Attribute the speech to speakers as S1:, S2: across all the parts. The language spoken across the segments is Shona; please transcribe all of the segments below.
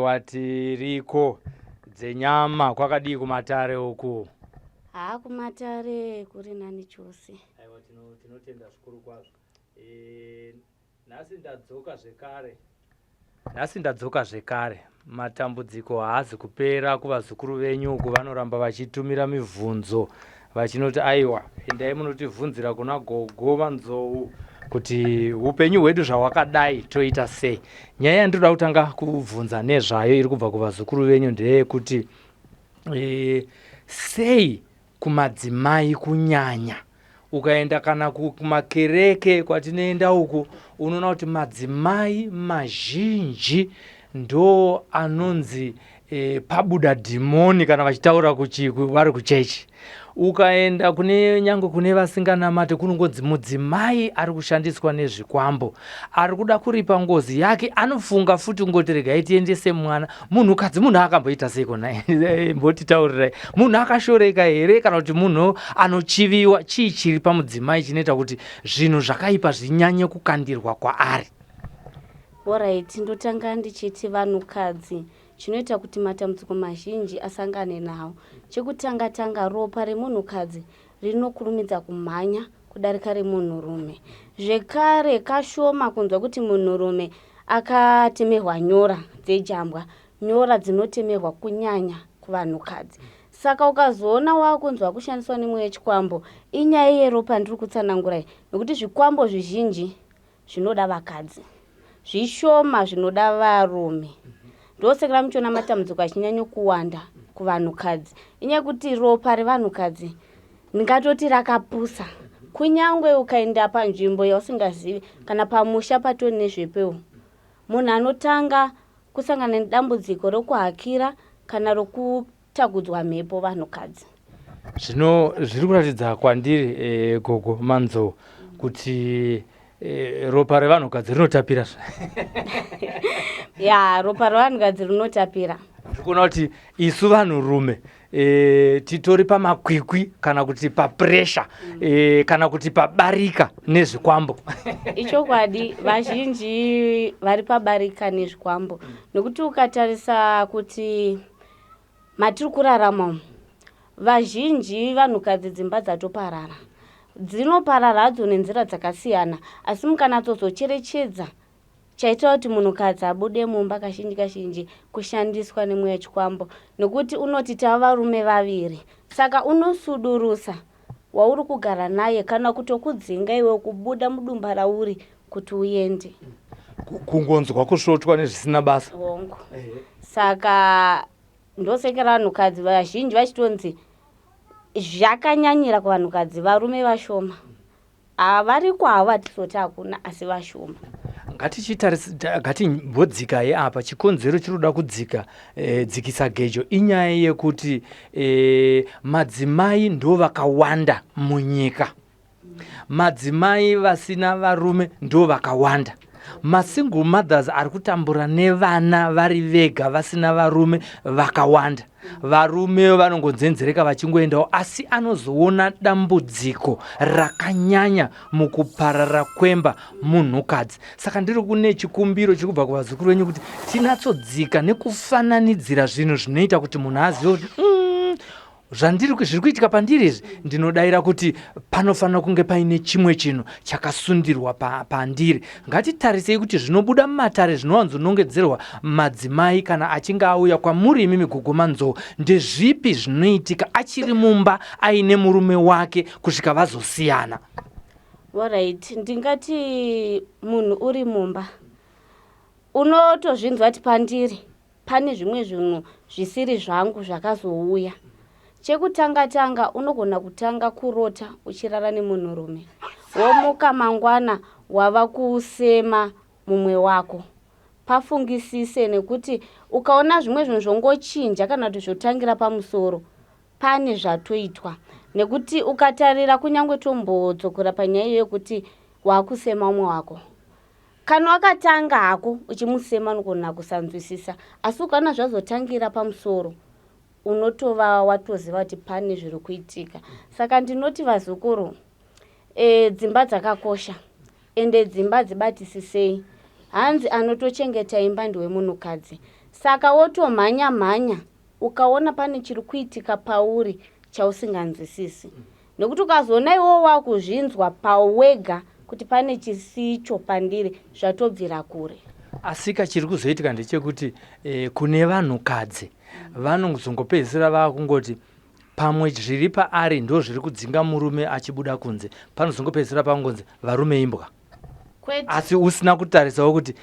S1: kwatiriko dzenyama kwakadii kumatare uku?
S2: Kumatare kuri nani chose.
S1: Aiwa tinotenda zvikuru kwazvo. Nhasi ndadzoka zvekare. Matambudziko haazi kupera kuvazukuru venyu uku, vanoramba vachitumira mibvunzo vachinoti aiwa endai munotibvunzira kuna gogo vanzou kuti upenyu hwedu zvawakadai toita sei. Nyaya yandoda kutanga kubvunza nezvayo iri kubva kuvazukuru venyu ndeyekuti sei kumadzimai kunyanya ukaenda kana kumakereke kwatinoenda uku unoona kuti madzimai mazhinji ndo anonzi pabuda dhimoni kana vachitaura vari kuchechi. Ukaenda nyangwe kune vasinganamate kunongonzi mudzimai ari kushandiswa nezvikwambo, ari kuda kuripa ngozi yake, anofunga futi ngoti regai tiendese mwana. Munhukadzi munhu akamboita sei kona? Mbotitaurirai, munhu akashoreka here kana kuti munhu anochiviwa? Chii chiri pamudzimai chinoita kuti zvinhu zvakaipa zvinyanye kukandirwa kwaari?
S2: Alright, ndotanga ndichiti vanhukadzi chinoita kuti matambudziko mazhinji asangane nawo. Chekutanga ropa remunhukadzi rinokurumidza kumhanya kudarika remunhurume. Zvekare kashoma kunzwa kuti munhurume akatemerwa nyora dzejambwa, nyora dzinotemerwa kunyanya kuvanhukadzi. Saka ukazoona wakunzwa kushandiswa nemwe wechikwambo, inyaya yeropa ndiri kutsanangurai, nekuti zvikwambo zvizhinji zvinoda vakadzi, zvishoma zvinoda varume. Ndosekera muchona matambudziko achinyanya kuwanda kuvanhukadzi. Inyaya kuti ropa revanhukadzi ndingatoti rakapusa. Kunyangwe ukaenda panzvimbo yausingazivi kana pamusha patoni nezvepeo, munhu anotanga kusangana nedambudziko rokuhakira kana rokutagudzwa mhepo vanhukadzi.
S1: Zvino zviri kuratidza kwandiri gogo manzo kuti ropa revanhukadzi rinotapira.
S2: Ya, ropa revanhukadzi rinotapira.
S1: Ndikuona kuti isu vanhurume titori pamakwikwi kana kuti papuresha kana kuti pabarika nezvikwambo.
S2: Ichokwadi, vazhinji vari pabarika nezvikwambo. Nekuti ukatarisa kuti matiri kurarama, vazhinji vanhukadzi dzimba dzatoparara. Dzinoparara hadzo nenzira dzakasiyana, asi mukanatsozocherechedza chaita kuti munhukadzi abude mumba kazhinji kushandiswa nemwe wechikwambo, nekuti unoti tava varume vaviri. Saka unosudurusa wauri kugara naye kana kutokudzinga iwe kubuda mudumba rauri kuti uende.
S1: Kungonzwa kusvotwa nezvisina basa.
S2: Hongo. Saka ndosekera vanhukadzi vazhinji vachitonzi zvakanyanyira kuvanhukadzi, varume vashoma. Vari kwavo hatisoti hakuna, asi vashoma.
S1: Ngatimbodzikai apa, chikonzero chinoda dzikisa gejo inyaya yekuti madzimai ndo vakawanda munyika. Madzimai vasina varume ndo vakawanda. Masingle mothers ari kutambura nevana vari vega vasina varume vakawanda. Varume vanongonzenzereka vachingoendawo, asi anozoona dambudziko rakanyanya mukuparara kwemba munhukadzi. Saka ndiri kune chikumbiro chiri kubva kuvazukuru venyu kuti tinatsodzika nekufananidzira zvinhu zvinoita kuti munhu azive kuti zviri kuitika pandiri izvi, ndinodayira kuti panofanira kunge paine chimwe chinhu chakasundirwa pandiri. Ngatitarisei kuti zvinobuda mumatare zvinowanzonongedzerwa madzimai kana achinge auya kwamuri imimi gogo manzou, ndezvipi zvinoitika achiri mumba aine murume wake kusvika vazosiyana?
S2: Alright, ndingati munhu uri mumba unotozvinzwa kuti pandiri pane zvimwe zvinhu zvisiri zvangu zvakazouya. Chekutanga unogona kutanga kurota uchirara nemunhurume. Womuka mangwana wava kusema mumwe wako. Pafungisise, nekuti ukaona zvimwe zvinhu zvongochinja kana kuti zvotangira pamusoro, pane zvatoitwa. Nekuti ukatarira kunyangwe tombodzokera panyaya yekuti wakusema umwe wako, kana wakatanga hako uchimusema nogona kusanzwisisa, asi ukaona zvazotangira pamusoro unotova watoziva kuti pane zviri kuitika. Saka ndinoti vazukuru, dzimba dzakakosha, ende dzimba dzibatisisei. Hanzi anotochengeta imba ndiwe munhukadzi. Saka wotomhanya ukaona pane chiri kuitika pauri chausinganzwisisi. Nekuti ukazoona iwo wakuzvinzwa pawega kuti pane chisicho pandiri zvatobvira kure.
S1: Asika chiri kuzoitika ndechekuti kune vanhukadzi vanozongopedzisira vakungoti pamwe zviri paari ndo zviri kudzinga murume achibuda kunze, panozongopedzisira pangonzi varume imbwa. Asi usina kutarisawo kuti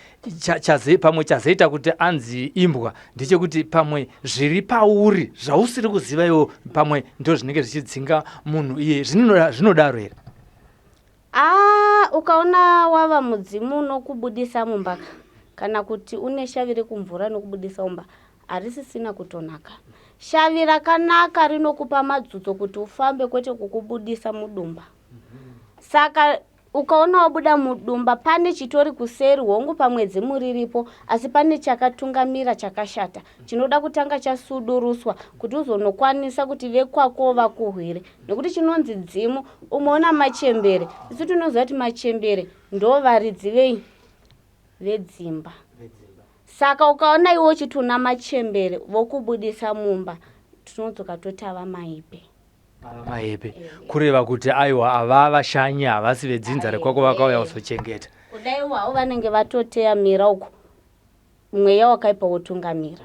S1: pamwe chazoita kuti anzi imbwa ndechekuti pamwe zviri pauri zvausiri kuziva iwo pamwe ndo zvinenge zvichidzinga munhu iye. Zvinodaro here?
S2: Ukaona wava mudzimu unokubudisa mumba kana kuti une shavi rekumvura nokubudisa mumba, harisisina kutonaka. Shavi rakanaka rinokupa madzutso kuti ufambe kwete kukubudisa mudumba. Saka ukaona wabuda mudumba pane chitori kuseri hongu pamwedzi muriripo, asi pane chakatungamira chakashata chinoda kutanga chasuduruswa kuti uzonokwanisa kuti vekwako vakuhwire. Nekuti chinonzi dzimu, umeona machembere, isu tinoziva kuti machembere ndo varidzi vedzimba. Saka ukaona iwo chituna machembere vokubudisa mumba, tunodzoka totava maipe.
S1: Mahepe kureva kuti aiwa ava vashanyi havasi vedzinza rekwako vakauya kuzochengeta.
S2: Kudaiwawo vanenge vatoteamira uko mweya wakaipa wotungamira.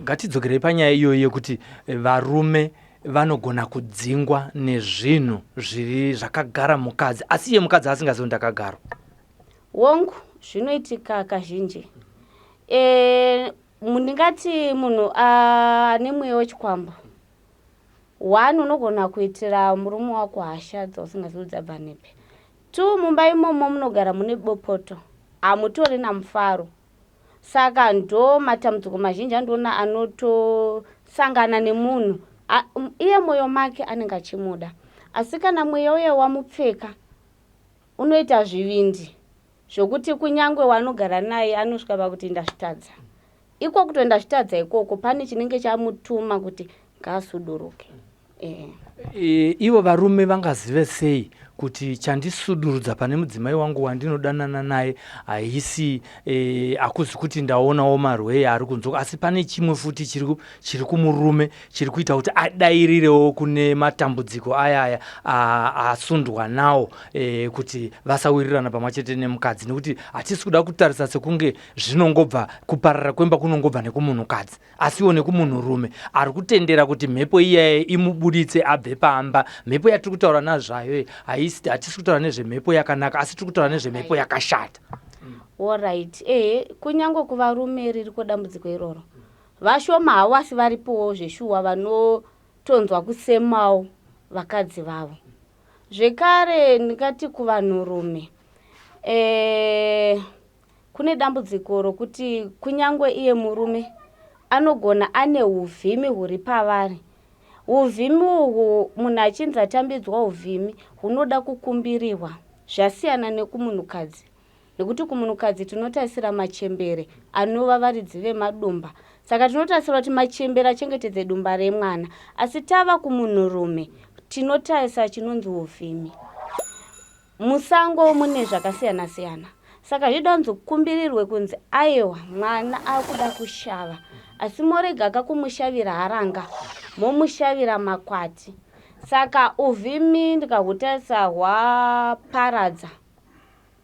S1: Ngatidzokerei panyaya iyoyi yekuti varume vanogona kudzingwa nezvinhu zviri zvakagara mukadzi, asi iye mukadzi asingazivi ndakagara. Wongu
S2: zvinoitika kazhinji. Ndingati munhu ane mweya wechikwambo, unogona kuitira murume wako hasha dzausingazivi dzabva nepe. Mumba imomo munogara mune bopoto, hamutori namufaro. Saka ndo matambudziko mazhinji andoona anotosangana nemunhu iye mwoyo make anenge achimuda, asi kana mweya uye wamupfeka unoita zvivindi zvokuti kunyangwe wanogara naye anosvika pakuti ndazvitadza. Iko kutoenda zvitadza ikoko pane chinenge chamutuma kuti ngaasuduruke.
S1: Ivo varume vangazive sei kuti chandisudurudza pane mudzimai wangu wandinodanana naye haisi akuzi kuti ndaonawo marwei ari kunzoka, asi pane chimwe futi chiri kumurume chiri kuita kuti adairirewo kune matambudziko ayaya asundwa nawo kuti vasawirirana pamwe chete nemukadzi. Nekuti hatisi kuda kutarisa sekunge zvinongobva kuparara kwemba kunongobva nekumunhukadzi, asiwo nekumunhurume ari kutendera kuti mhepo iyaye imubuditse abve pamba. Mhepo yatiri kutaura nazvayo hatisi kutaura nezvemhepo yakanaka, asi tiri kutaura nezvemhepo yakashata.
S2: Alright. Kunyange kuvarume ririko dambudziko iroro, vashoma havo asi varipowo zveshuwa vanotonzwa kusemawo vakadzi vavo. Zvekare ndingati kuvanhurume, kune dambudziko rokuti kunyange iye murume anogona ane uvhimi huri pavari. Uvhimi uhwu munhu achinzi atambidzwa uvhimi hunoda kukumbiriwa, zvasiyana nekumunhukadzi. Nekuti kumunhukadzi tinotarisira machembere anova varidzi vemadumba. Saka tinotarisira kuti machembere achengetedze dumba remwana, asi tava kumunhurume tinotarisa chinonzi uvhimi. Musango mune zvakasiyana siyana. Saka zvida kukumbirirwe kunzi aiwa mwana akuda kushava, asi morega kakumushavira haranga, momushavira makwati. Saka uvhimi ndikahutarisa hwaparadza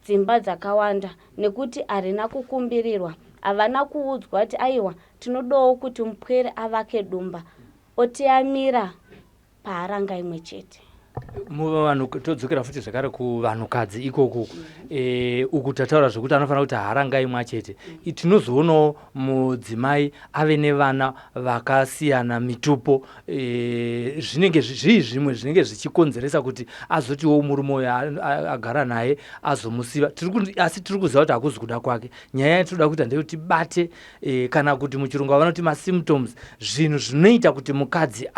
S2: dzimba dzakawanda nekuti harina kukumbirirwa. Havana kuudzwa kuti aiwa tinodawo kuti mupwere avake dumba, otiamira paharanga imwe chete.
S1: Muvanhu todzokera futi zvakare kuvanhukadzi ikoko uku tataura zvokuti anofanira kuti haranga imwe chete. Tinozoonawo mudzimai ave nevana vakasiyana mitupo, zvinenge zvimwe zvinenge zvichikonzeresa kuti azotiwo murume uyo agara naye azomusiva, asi tiri kuziva kuti hakuzi kuda kwake. Nyaya yatinoda kuita ndeyekuti tibate kana kuti muchirungu vanoti masymptoms, zvinhu zvinoita kuti mukadzi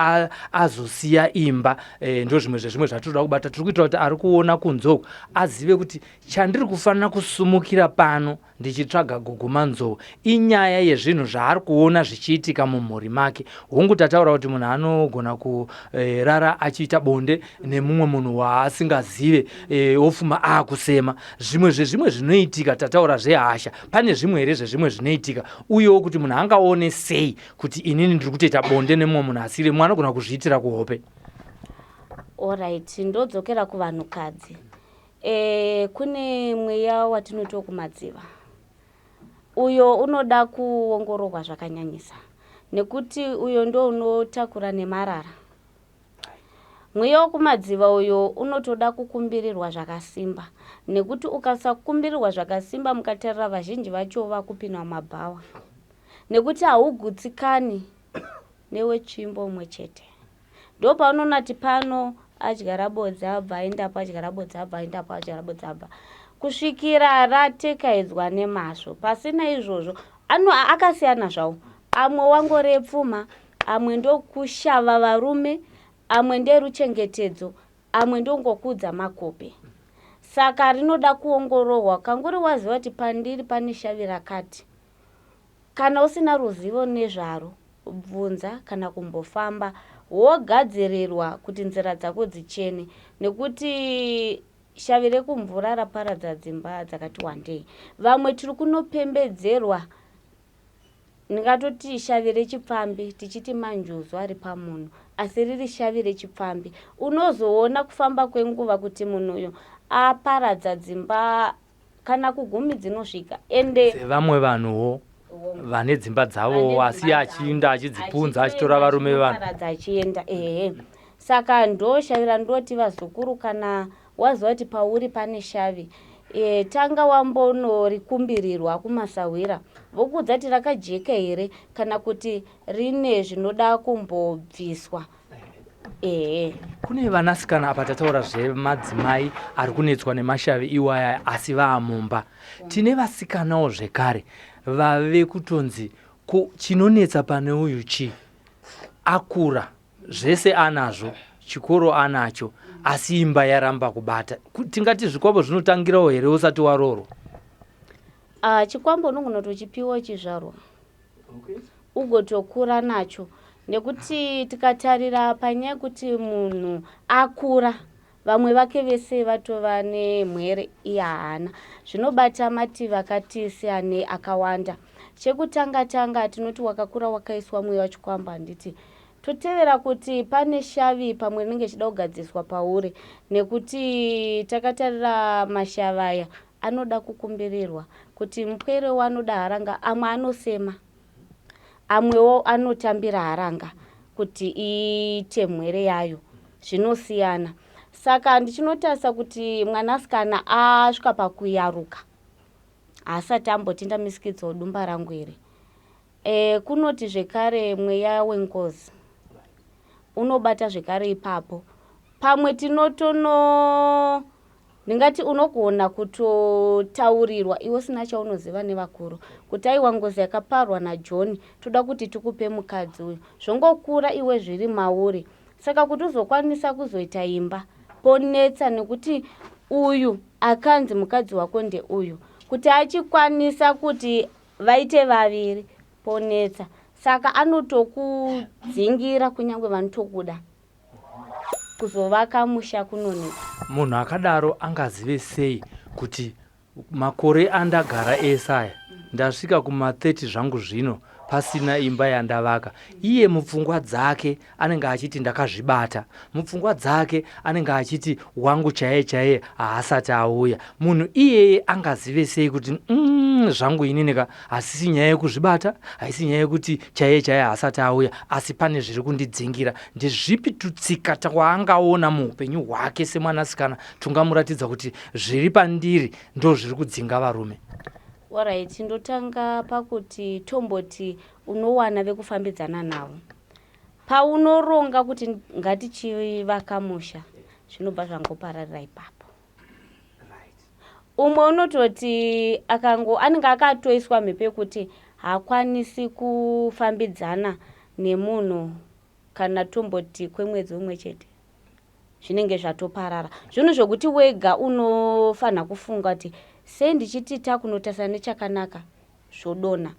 S1: azosiya imba, ndo zvimwe zvezvimwe zvatinoda kubata. Tiri kuita kuti ari kuona kunzoko azive kuti chandiri kufanira kusumukira pano ndichitsvaga gugumanzou inyaya yezvinhu zvaari kuona zvichiitika mumhuri make. Hongu tataura kuti munhu anogona kurara achiita bonde nemumwe munhu waasingazive ofuma aakusema zvimwe zvezvimwe zvinoitika. Tataura zvehasha, pane zvimwe here zvezvimwe zvinoitika uyewo kuti munhu angaone sei kuti inini ndiri kutoita bonde nemumwe munhu asiri mwana anogona kuzviitira kuhope.
S2: Alright, ndodzokera kuvanhukadzi. Kune mweya watinoto kumadziva. Uyo unoda kuongororwa zvakanyanyisa. Nekuti uyo ndo unotakura nemarara. Mweya wekumadziva uyo unotoda kukumbirirwa zvakasimba. Nekuti ukasakumbirirwa zvakasimba mukatarira vazhinji vacho vakupinwa mabhawa. Nekuti haugutsikani newe tsvimbo umwe chete. Ndo paunonati pano adyara bodza abva aenda pa adyara bodza abva aenda pa adyara bodza abva kusvikira ratekaidzwa nemazvo. Pasina izvozvo akasiyana zvawo. Amwe wangorepfuma, amwe ndo kushava varume, amwe nderuchengetedzo, amwe ndongokudza makope. Saka rinoda kuongororwa. Kanguri waziva kuti pandiri pane shavi rakati. Kana usina ruzivo nezvaro, bvunza kana kumbofamba wogadzirirwa kuti nzira dzako dzichene. Nekuti shavi rekumvura raparadza dzimba dzakati wandei. Vamwe tiri kunopembedzerwa ndingatoti shavi rechipfambi tichiti manjuzu ari pamunhu, asi riri shavi rechipfambi. Unozoona kufamba kwenguva kuti munhu uyo aparadza dzimba kana kugumi dzinosvika. Ende
S1: vamwe vanhuwo vane dzimba dzavo asi achiinda achidzipunza achitora varume vanhu
S2: achienda. Saka ndo shavira ndoti vazukuru kana waziva kuti pauri pane shavi, tanga wambonorikumbirirwa kumasawira vokudza kuti rakajeka here kana kuti rine zvinoda kumbobviswa.
S1: Kune vanasikana apa tataura zvemadzimai ari kunetswa nemashavi iwaya asi vaamumba. Tine vasikanawo zvekare vave kutonzi chinonetsa pane uyu chi akura zvese anazvo, chikoro anacho, asi imba yaramba kubata. Tingati zvikwambo zvinotangirawo here usati warorwa?
S2: Chikwambo unogona kutochipiwa chizvarwa ugotokura nacho. Nekuti tikatarira panyaya kuti munhu akura, vamwe vake vese vatova nemwere iye haana, zvinobata mativi akati seane akawanda. Chekutanga tinoti wakakura wakaiswa mweya wachikwamba handiti totevera kuti pane shavi pamwe rinenge chida kugadziswa pauri. Nekuti takatarira mashavi aya anoda kukumbirirwa kuti mupwere wanoda haranga, amwe anosema, amwewo anotambira haranga kuti iite mwere yayo, zvinosiyana. Saka ndichinotarisa kuti mwanasikana asvika pakuyaruka asati ambotinda misikidza dumba rangu here. Kunoti zvekare mweya wengozi unobata zvekare ipapo. Pamwe tinotono ndingati unogona kutotaurirwa iwe sina chaunoziva nevakuru kuti aiwa ngozi yakaparwa naJohn, toda kuti tukupe mukadzi uyu. Zvongokura iwe zviri mauri. Saka kuti uzokwanisa kuzoita imba ponetsa, nekuti uyu akanzi mukadzi wako nde uyu, kuti achikwanisa kuti vaite vaviri ponetsa. Saka anotokudzingira kunyangwe vanotokuda kuzovaka musha kunonetsa.
S1: Munhu akadaro angazive sei kuti makore andagara esaya ndasvika kuma30 zvangu zvino pasina imba yandavaka? Iye mupfungwa dzake anenge achiti ndakazvibata, mupfungwa dzake anenge achiti wangu chaiye haasati auya. Munhu iyeye angazive sei kuti zvangu inineka hasisi nyaya yekuzvibata, haisi nyaya yekuti chaiye haasati auya, asi pane zviri kundidzingira? Ndezvipi tutsika twaangaona muupenyu hwake semwanasikana tungamuratidza kuti zviri pandiri ndo zviri kudzinga varume?
S2: Alright, ndotanga pakuti tomboti unowana vekufambidzana navo. Paunoronga kuti ngatichivaka musha, zvinobva zvangopararira ipapo. Umwe unototi anenge akatoiswa mhepo yekuti haakwanisi kufambidzana nemunhu kana tomboti kwemwedzi umwe chete. zvinenge zvatoparara. Zvinhu zvokuti wega unofanha kufunga kuti sei ndichiti takunotasana nechakanaka zvodona.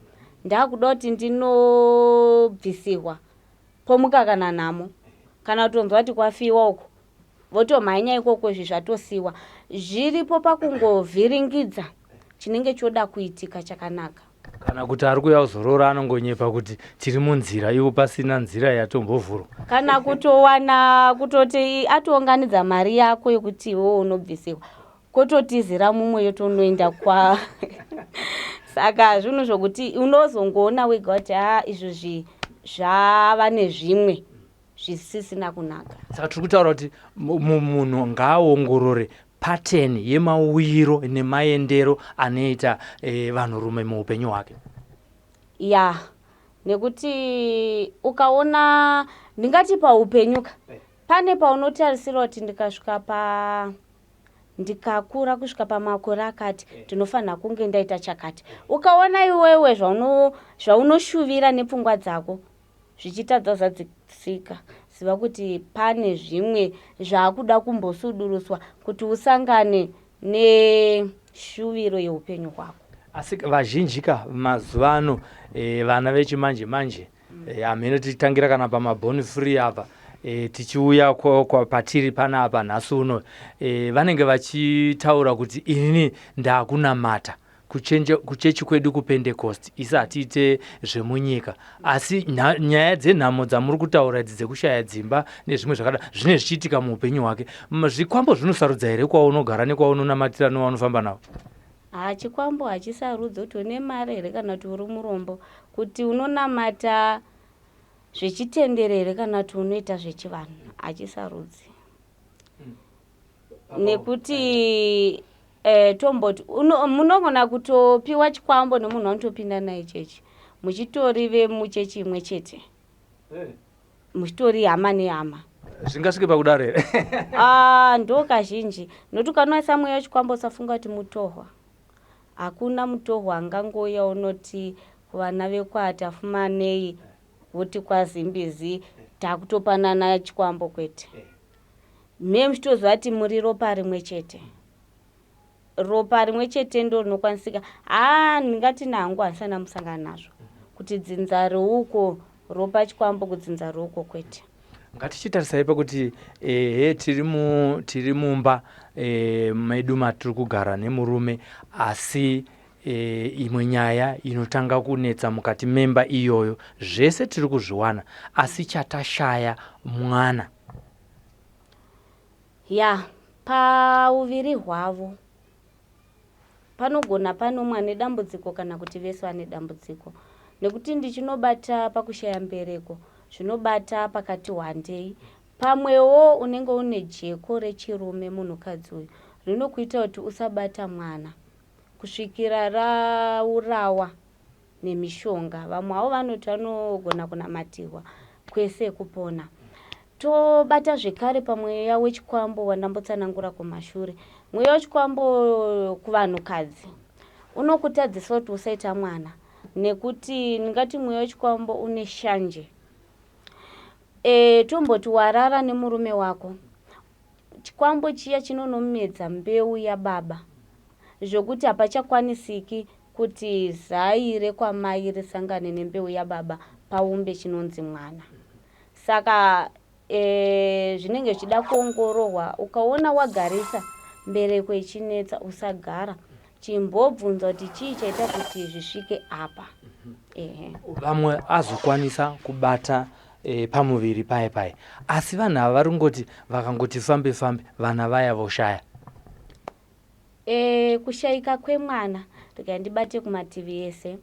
S2: Ndakuda kuti ndinobvisirwa pomuka kana nhamo, kana kutonzwa kuti kwafiwa uko votomhanya ikoko izvi zvatosiwa. Zviripo pakungovhiringidza chinenge choda kuitika chakanaka.
S1: Kana kuti ari kuuya kuzorora anongonyepa kuti tiri munzira iwo pasina nzira yatombovhurwa.
S2: Kana kutowana kutoti atounganidza mari yako yekuti iwewe unobvisirwa kototizira mumwe yotonoenda kwa saka zvinhu zvokuti unozongoona wega kuti izvozvi zvava nezvimwe zvisisina kunaka.
S1: Saka tiri kutaura kuti munhu ngaaongorore pattern yemauwiro nemaendero anoita vanhurume muupenyu hwake.
S2: Ya, nekuti ukaona ndingati paupenyuka pane paunotarisira kuti ndikasvika ndikakura kusvika pamakore akati ndinofanha kunge ndaita chakati. Ukaona iwewe zvaunoshuvira nepfungwa dzako zvichitadza zadzisika, ziva kuti pane zvimwe zvaakuda kumbosuduruswa kuti usangane neshuviro yeupenyu hwako.
S1: Asi vazhinjika mazuva ano vana vechimanje manje amene titangira kana pamabhoni free apa tichiuya patiri panapa nhasi uno vanenge vachitaura kuti inini ndakunamata kuchechi kwedu kupentecost isati ite zvemunyika. Asi nyaya dzenhamo dzamuri kutaura idzi dzekushaya dzimba nezvimwe zvakada zvine zvichiitika muupenyu hwake, zvikwambo zvinosarudza here kwaunogara nekwaunonamatira newaunofamba nawo?
S2: Chikwambo hachisarudzi kuti une mari here kana kuti uri murombo, kuti unonamata zvechitendere here kana kuti unoita zvechivanhu, hachisarudzi. Nekuti tomboti munogona kutopiwa chikwambo nemunhu anotopinda naye chechi, muchitori vemuchechi imwe chete, muchitori hama nehama.
S1: Zvingasvike pakudaro here?
S2: Ndo kazhinji. Nokuti ukanoisa mweya wechikwambo usafunga kuti mutohwa. Hakuna mutohwa angangoya unoti kuvana vekwati afumanei voti kwazimbizi takutopanana chikwambo kwete. Mhe muchitoziva kuti muri ropa rimwe chete. Ropa rimwe chete ndo rinokwanisika. Ndingati nangu handisana musangana nazvo kuti dzinza reuko ropa chikwambo kudzinza reuko kwete.
S1: Ngatichitarisai pakuti tiri mumba medu matiri kugara nemurume, asi imwe nyaya inotanga kunetsa mukati memba iyoyo zvese tiri kuzviwana, asi chatashaya mwana.
S2: Ya, pauviri hwavo panogona pano mwane dambudziko kana kuti vese vane dambudziko. Nekuti ndichinobata pakushaya mbereko zvinobata pakati wandei. Pamwewo unenge une jeko rechirume munhukadzi uyu rinokuita kuti usabata mwana kusvikira raurawa nemishonga. Vamwe avo vanoti vanogona kunamatirwa kwese kupona. Tobata zvekare pamweya wechikwambo wandambotsanangura kumashure. Mweya wechikwambo kuvanhukadzi unokutadzisa kuti usaita mwana, nekuti ndingati mweya wechikwambo une shanje. Tomboti warara nemurume wako, chikwambo chiya chinonomedza mbeu yababa zvokuti hapachakwanisiki kuti zai rekwamai risangane nembeu yababa paumbe chinonzi mwana. Saka zvinenge zvichida kuongororwa. Ukaona wagarisa mbereko ichinetsa usagara, chimbobvunza kuti chii chaita kuti zvisvike apa.
S1: Vamwe azokwanisa kubata pamuviri paye, asi vanhu ava vari kungoti vakangoti fambe vana vaya voshaya.
S2: Kushayika kwemwana ndibate kumativi ese.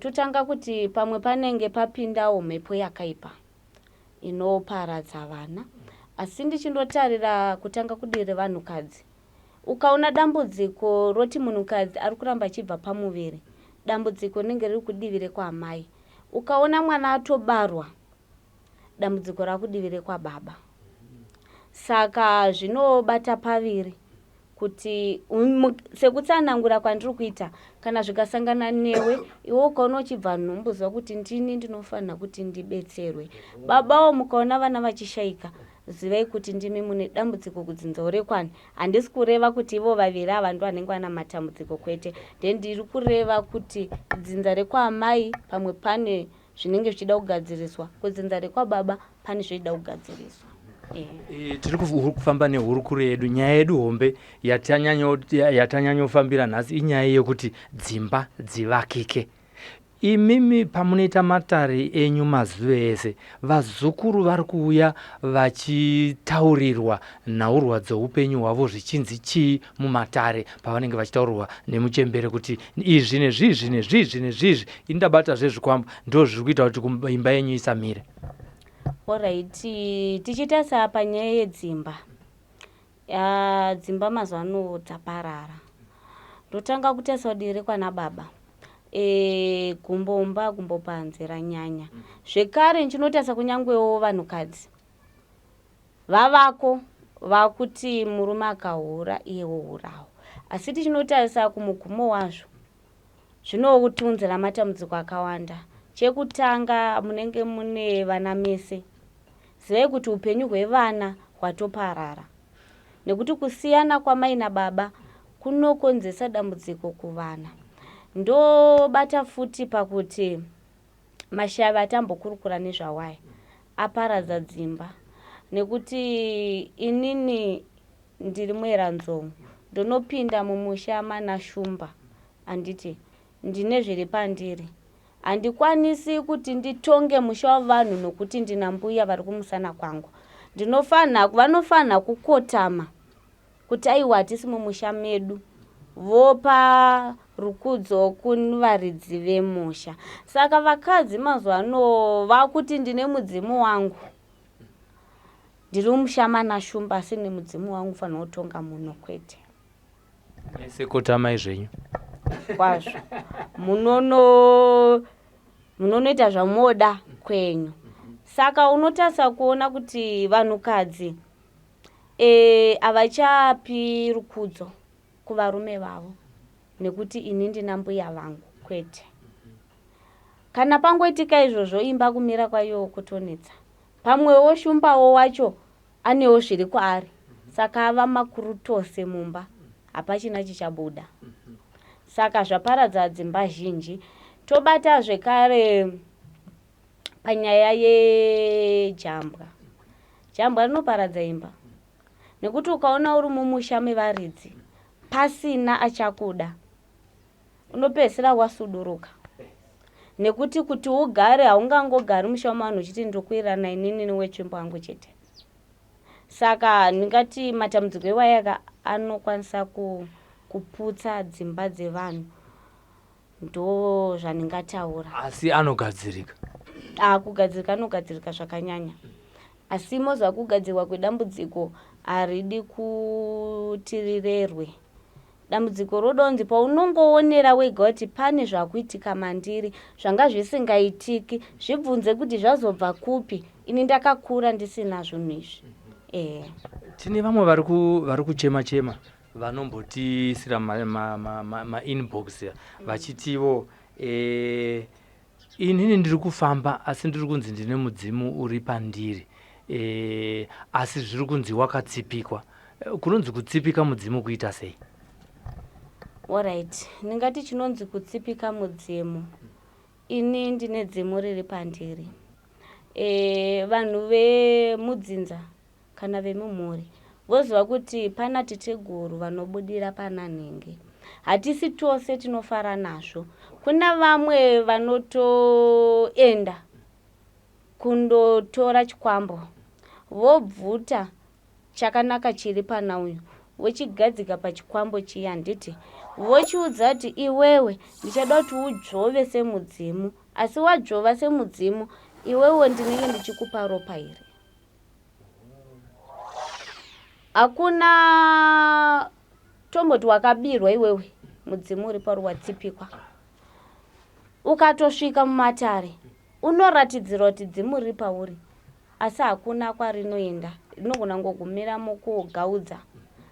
S2: Totanga kuti pamwe panenge papindawo mhepo yakaipa inoparadza vana, asi ndichindotarira kutanga kudire vanhukadzi. Ukaona dambudziko roti munhukadzi ari kuramba achibva pamuviri, dambudziko rinenge riri kudivire kwaamai. Ukaona mwana atobarwa, dambudziko rakudivire kwababa. Saka zvinobata paviri kuti sekutsanangura kwandiri kuita, kana zvikasangana newe iwe ukaona uchibva nhumbu zva kuti ndini ndinofanira kuti ndibetserwe. Babawo mukaona vana vachishayika, zivai kuti ndimi mune dambudziko kudzinza urekwani. Handisi kureva kuti ivo vaviri ava ndo vanenge vana matambudziko kwete. Then ndiri kureva kuti dzinza rekwaamai pamwe pane zvinenge zvichida kugadziriswa, kudzinza rekwababa pane zvoida kugadziriswa.
S1: Tiri kufamba nehurukuro yedu. Nyaya yedu hombe yatanyanyofambira nhasi inyaya yekuti dzimba dzivakike. Imimi pamunoita matare enyu mazuva ese, vazukuru vari kuuya vachitaurirwa nhaurwa dzeupenyu hwavo zvichinzi chii mumatare pavanenge vachitaurirwa nemuchembere kuti izvi nezvizvi nezvizvi nezvizvi indabata zvezvikwambo ndo zviri kuita kuti imba yenyu isamire.
S2: Alright, tichitarisa panyaya yedzimba. Dzimba mazuva ano dzaparara. Ndotanga kutarisa divi rekwana baba. Gumbomba gumbopanze ranyanya. Zvekare ndinotarisa kunyangwewo vanhukadzi vavako vakuti murume akahura iyewo hurawo. Asi tichinotarisa kumugumo wazvo zvinokutunzira matambudziko akawanda. Chekutanga munenge mune vana mese. Zivai kuti upenyu hwevana hwatoparara. Nekuti kusiyana kwamai nababa kunokonzesa dambudziko kuvana. Ndobata futi pakuti mashavi atambokurukura nezvawaya aparadza dzimba. Nekuti inini ndiri mweranzou ndonopinda mumusha mana shumba anditi ndine zviri pandiri. Handikwanisi kuti nditonge musha wavanhu nokuti ndina mbuya vari kumusana kwangu. Vanofanha kukotama kuti aiwa hatisi mumusha medu, vopa rukudzo kuvaridzi vemusha. Saka vakadzi mazuva ano vakuti ndine mudzimu wangu, ndiri musha mana shumba asi nemudzimu wangu fanira kutonga muno kwete.
S1: Mese kotamai zvenyu
S2: kwazvo munonoita zvamoda kwenyu. Saka unotarisa kuona kuti vanhukadzi havachapi rukudzo kuvarume vavo nekuti ini ndina mbuya vangu kwete. Kana pangoitika izvozvo imba kumira kwayo kutonetsa. Pamwewo shumbawo wacho anewo zviri kwaari. Saka ava makuru tose mumba, hapachina chichabuda. Saka zvaparadza dzimba zhinji. Tobata zvekare panyaya yejambwa. Jambwa rinoparadza imba. Nekuti ukaona uri mumusha mevaridzi pasina achakuda, unopedzisira wasuduruka. Nekuti kuti ugare haungangogari musha wavanhu uchiti ndokuirana inini newechimbo wangu chete. Saka ndingati matambudziko ewayaka anokwanisa kuputsa dzimba dzevanhu. Ndo zvandingataura.
S1: Asi anogadzirika.
S2: Kugadzirika anogadzirika zvakanyanya. Asi mozva kugadzirwa kwedambudziko haridi kutirirerwe. Dambudziko rodonzi paunongoonera wega kuti pane zvakuitika mandiri zvanga zvisingaitiki, zvibvunze kuti zvazobva kupi. Ini ndakakura ndisina zvinhu izvi.
S1: Tine vamwe vari kuchema vanombotisira ma-inbox vachitivo inini ndiri kufamba asi ndiri kunzi ndine mudzimu uri pandiri, asi zviri kunzi wakatsipikwa. Kunonzi kutsipika mudzimu kuita sei?
S2: Alright, ndingati chinonzi kutsipika mudzimu. Ini ndine dzimu riri pandiri. Vanhu vemudzinza kana vemumhuri voziva kuti pana titeguru vanobudira pana nhingi. Hatisi tose tinofara nazvo. Kuna vamwe vanotoenda kundotora chikwambo vobvuta chakanaka chiri pana uyu vochigadzika pachikwambo chiya nditi vochiudza kuti iwewe ndichada kuti udzvove semudzimu, asi wadzvova semudzimu iwewe ndinenge ndichikupa ropa iri. Hakuna tomboti wakabirwa iwewe mudzimu uri pari watsipikwa. Ukatosvika mumatare unoratidzira kuti dzimu riri pauri, asi hakuna kwarinoenda. Rinogona ngogumira mukugaudza,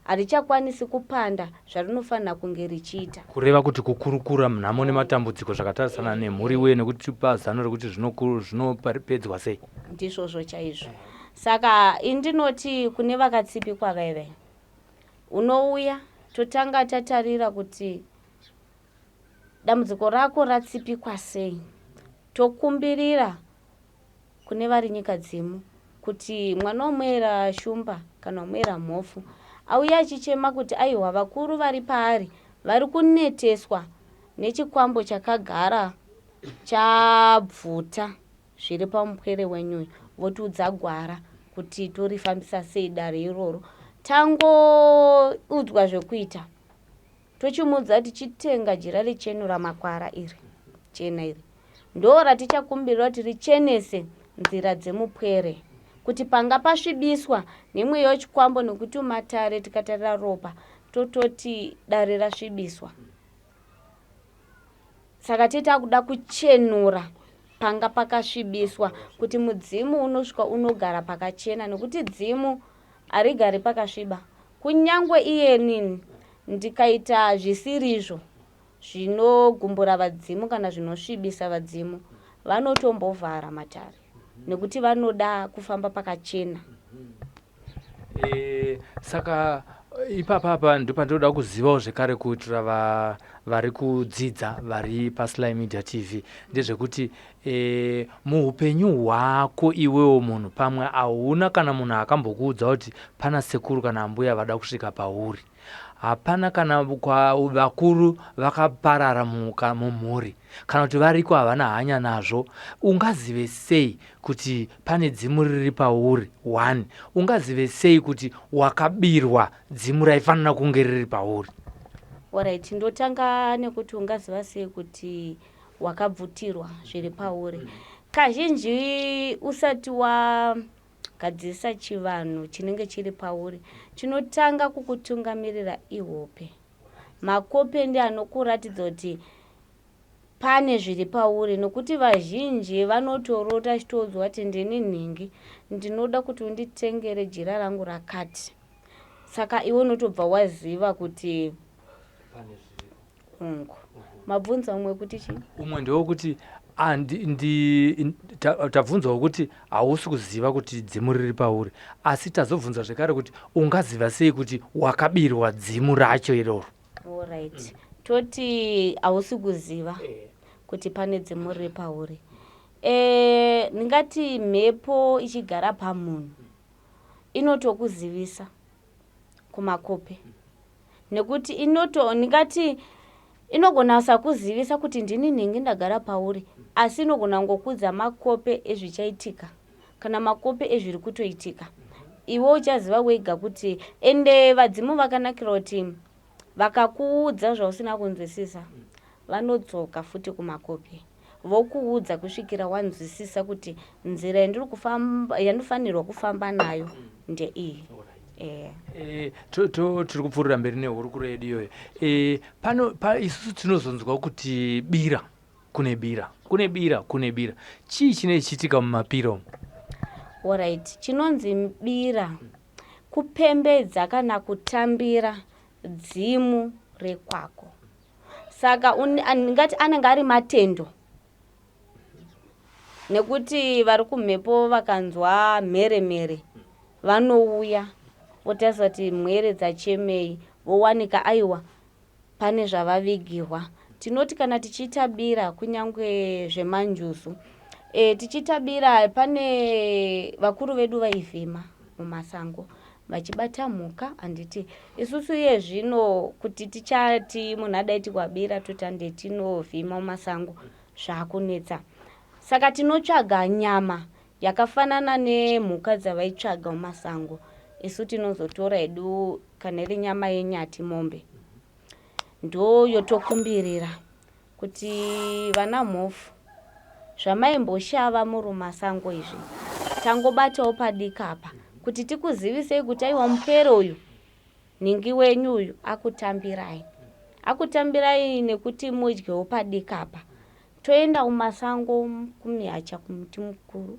S2: harichakwanisi kupanda zvarinofanira kunge richiita.
S1: Kureva kuti kukurukura mnhamo nematambudziko zvakatarisana nemhuri uye nekuti tipa zano rekuti zvinopedzwa sei.
S2: Ndizvozvo chaizvo. Saka indinoti kune vakatsipikwa vaive. Unouya totanga tatarira kuti dambudziko rako ratsipikwa sei. Tokumbirira kune vari nyika dzimu kuti mwana umwera shumba kana umwera mhofu auya achichema kuti aiwa vakuru vari paari vari kuneteswa nechikwambo chakagara chabvuta zviri pamupwere wenyuyo, votiudza gwara kuti torifambisa sei dare iroro. Tangoudzwa zvekuita, tochimudza tichitenga jira richenu ramakwara iri chena iri ndo ratichakumbirira kuti richenese nzira dzemupwere, kuti panga pasvibiswa nemweya wechikwambo nekuti umatare tikatarira ropa tototi dare rasvibiswa. Saka titakuda kuchenura panga pakasvibiswa kuti mudzimu unosvika unogara pakachena, nekuti dzimu harigari pakasviba. Kunyangwe iye nini ndikaita zvisirizvo zvinogumbura vadzimu kana zvinosvibisa vadzimu, vanotombovhara matare nekuti vanoda kufamba pakachena.
S1: Saka ipapa ndopandinoda kuzivawo zvekare kuitira vari kudzidza vari paSly Media TV ndezvekuti muupenyu hwako iwewo munhu pamwe hauna kana munhu akambokuudza kuti pana sekuru kana ambuya vada kusvika pauri, hapana kana vakuru vakaparara mumhuri, kana kuti variko havana hanya nazvo, ungazive sei kuti pane dzimu riri pauri? 1, ungazive sei kuti wakabirwa dzimu raifanira kunge riri pauri?
S2: Alright, ndotanga nekuti ungaziva sei kuti wakabvutirwa zviri pauri. Kazhinji usati wagadzirisa chivanhu chinenge chiri pauri, chinotanga kukutungamirira ihope. Makope ndi anokuratidza kuti pane zviri pauri, nokuti vazhinji vanotorota chitodzwa kuti ndini nhingi, ndinoda kuti unditengere jira rangu rakati. Saka iwe unotobva waziva kuti mabvunza umwe kuti chi? Umwe
S1: ndewokuti tabvunzawo kuti hausi kuziva kuti dzimu riri pauri, asi tazobvunza zvekare kuti ungaziva sei kuti wakabirwa dzimu racho iroro?
S2: Alright, toti hausi kuziva kuti pane dzimu riri pauri. Ndingati mhepo ichigara pamunhu inotokuzivisa kumakope, nekuti ndingati inogona sakuzivisa kuti ndini nhingi ndagara pauri, asi inogona ngokudza makope ezvichaitika kana makope ezviri kutoitika. Iwe uchaziva wega kuti, ende vadzimu vakanakira kuti vakakuudza zvausina kunzwisisa vanodzoka futi kumakope vokuudza kusvikira wanzwisisa kuti nzira yandofanirwa kufamba nayo ndeiyi.
S1: Tiri kupfuurira mberi nehurukuro yedu iyoyo. Isusu tinozonzwa kuti bira kune bira. Chii chinochitika mumapira umu?
S2: Alright, chinonzi bira kupembedza kana kutambira dzimu rekwako. Saka ndingati anenge ari matendo, nekuti vari kumhepo vakanzwa mhere vanouya votaridza kuti mwere dzachemei, vowanika aiwa pane zvavavigirwa. Tinoti kana tichitabira kunyangwe zvemanjuzu, tichitabira pane vakuru vedu vaivhima mumasango vachibata mhuka. Handiti isusu iye zvino kuti tichati munhu adaiti kwabira totande tinovhima mumasango zvaakunetsa. Saka tinotsvaga nyama yakafanana nemhuka dzavaitsvaga mumasango. Isu tinozotora edu kana iri nyama yenyati, mombe, ndo yotokumbirira kuti vana mhofu zvamaimboshava muri mumasango izvi tangobatawo padikapa kuti tikuzivisei kuti aiwa mupwere uyu nhingi wenyu uyu akutambirai nekuti mudyewo padikapa. Toenda mumasango kumihacha kumuti mukuru